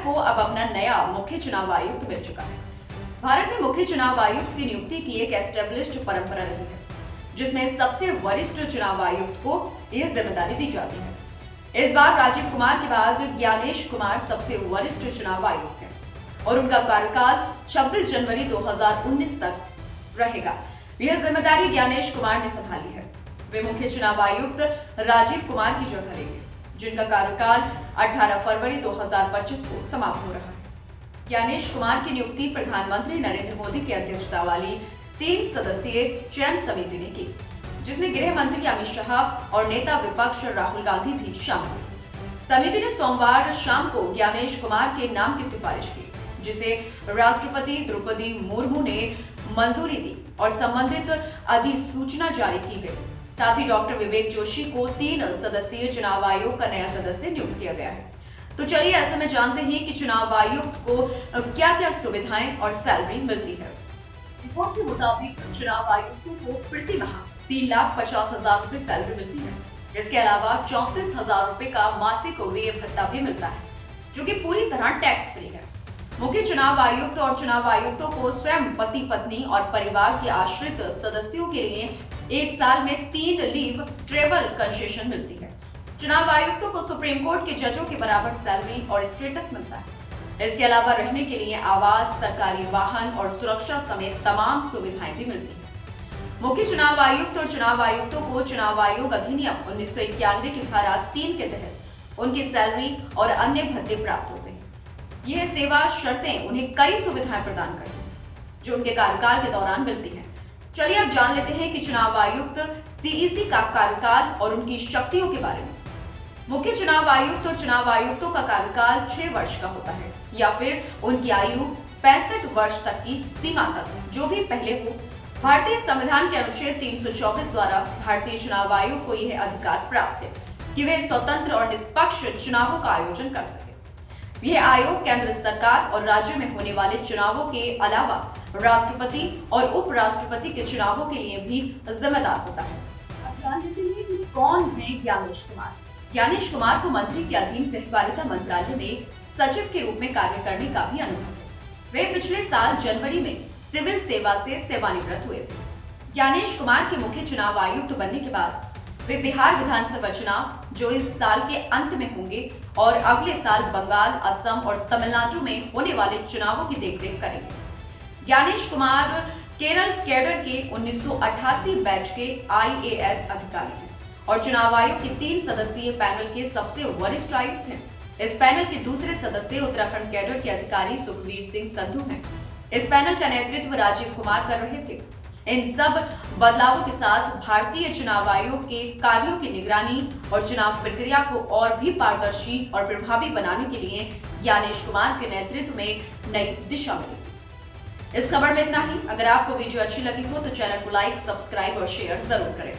को अब अपना नया मुख्य चुनाव आयुक्त मिल चुका है। भारत में मुख्य चुनाव आयुक्त की नियुक्ति की एक एस्टेब्लिश्ड परंपरा रही है, जिसमें सबसे वरिष्ठ चुनाव आयुक्त को यह जिम्मेदारी दी जाती है। इस बार राजीव कुमार के बाद ज्ञानेश कुमार सबसे वरिष्ठ चुनाव आयुक्त हैं और उनका कार्यकाल 26 जनवरी 2019 तक रहेगा। यह जिम्मेदारी ज्ञानेश कुमार ने संभाली है। वे मुख्य चुनाव आयुक्त राजीव कुमार की जगह लेंगे, जिनका कार्यकाल 18 फरवरी 2025 को समाप्त हो रहा है। ज्ञानेश कुमार की नियुक्ति प्रधानमंत्री नरेंद्र मोदी की अध्यक्षता वाली 3 सदस्यीय चयन समिति ने की, जिसमें गृह मंत्री अमित शाह और नेता विपक्ष राहुल गांधी भी शामिल हुए। समिति ने सोमवार शाम को ज्ञानेश कुमार के नाम की सिफारिश की, जिसे राष्ट्रपति द्रौपदी मुर्मू ने मंजूरी दी और संबंधित अधिसूचना जारी की गई। साथ ही डॉक्टर विवेक जोशी को 3 सदस्यीय चुनाव आयोग का नया सदस्य नियुक्त किया गया है। तो चलिए ऐसे में जानते हैं कि चुनाव आयुक्त को क्या-क्या सुविधाएं और सैलरी मिलती है। रिपोर्ट के मुताबिक चुनाव आयुक्तों को प्रति माह 3,50,000 रुपए सैलरी मिलती है। इसके अलावा 34,000 रुपए का मासिक व्यय भत्ता भी मिलता है, जो कि पूरी तरह टैक्स फ्री है। मुख्य चुनाव आयुक्त और चुनाव आयुक्तों को स्वयं पति पत्नी और परिवार के आश्रित सदस्यों के लिए 1 साल में 3 लीव ट्रेवल कंसेशन मिलती है। चुनाव आयुक्तों को सुप्रीम कोर्ट के जजों के बराबर सैलरी और स्टेटस मिलता है। इसके अलावा रहने के लिए आवास, सरकारी वाहन और सुरक्षा समेत तमाम सुविधाएं भी मिलती हैं। मुख्य चुनाव आयुक्त और चुनाव आयुक्तों को चुनाव आयोग अधिनियम 1991 की धारा 3 के तहत उनकी सैलरी और अन्य भत्ते प्राप्त होते हैं। यह सेवा शर्तें उन्हें कई सुविधाएं प्रदान करती हैं, जो उनके कार्यकाल के दौरान मिलती हैं। चलिए अब जान लेते हैं कि चुनाव आयुक्त सीईसी का कार्यकाल और उनकी शक्तियों के बारे में। मुख्य चुनाव आयुक्त और चुनाव आयुक्तों का कार्यकाल 6 वर्ष का होता है, या फिर उनकी आयु 65 वर्ष तक की सीमा तक, जो भी पहले हो। भारतीय संविधान के अनुच्छेद 324 द्वारा भारतीय चुनाव आयोग को यह अधिकार प्राप्त है कि वे स्वतंत्र और निष्पक्ष चुनावों का आयोजन कर सके। यह आयोग केंद्र सरकार और राज्य में होने वाले चुनावों के अलावा राष्ट्रपति और उपराष्ट्रपति के चुनावों के लिए भी जिम्मेदार होता है। अब जान लेते हैं कि कौन है ज्ञानेश कुमार। ज्ञानेश कुमार को मंत्री के अधीन सहकारिता मंत्रालय में सचिव के रूप में कार्य करने का भी अनुभव है। वे पिछले साल जनवरी में सिविल सेवा से सेवानिवृत्त हुए थे। ज्ञानेश कुमार के मुख्य चुनाव आयुक्त बनने के बाद वे बिहार विधानसभा चुनाव, जो इस साल के अंत में होंगे, और अगले साल बंगाल, असम और तमिलनाडु में होने वाले चुनावों की देखरेख करेंगे। ज्ञानेश कुमार केरल कैडर के 1988 बैच के IAS अधिकारी हैं और चुनाव आयोग के 3 सदस्यीय पैनल के सबसे वरिष्ठ आयुक्त हैं। इस पैनल के दूसरे सदस्य उत्तराखंड कैडर के अधिकारी सुखवीर सिंह संधू हैं। इस पैनल का नेतृत्व राजीव कुमार कर रहे थे। इन सब बदलावों के साथ भारतीय चुनाव आयोग के कार्यों की निगरानी और चुनाव प्रक्रिया को और भी पारदर्शी और प्रभावी बनाने के लिए ज्ञानेश कुमार के नेतृत्व में नई दिशा मिलेगी। इस खबर में इतना ही। अगर आपको वीडियो अच्छी लगी हो तो चैनल को लाइक, सब्सक्राइब और शेयर जरूर करें।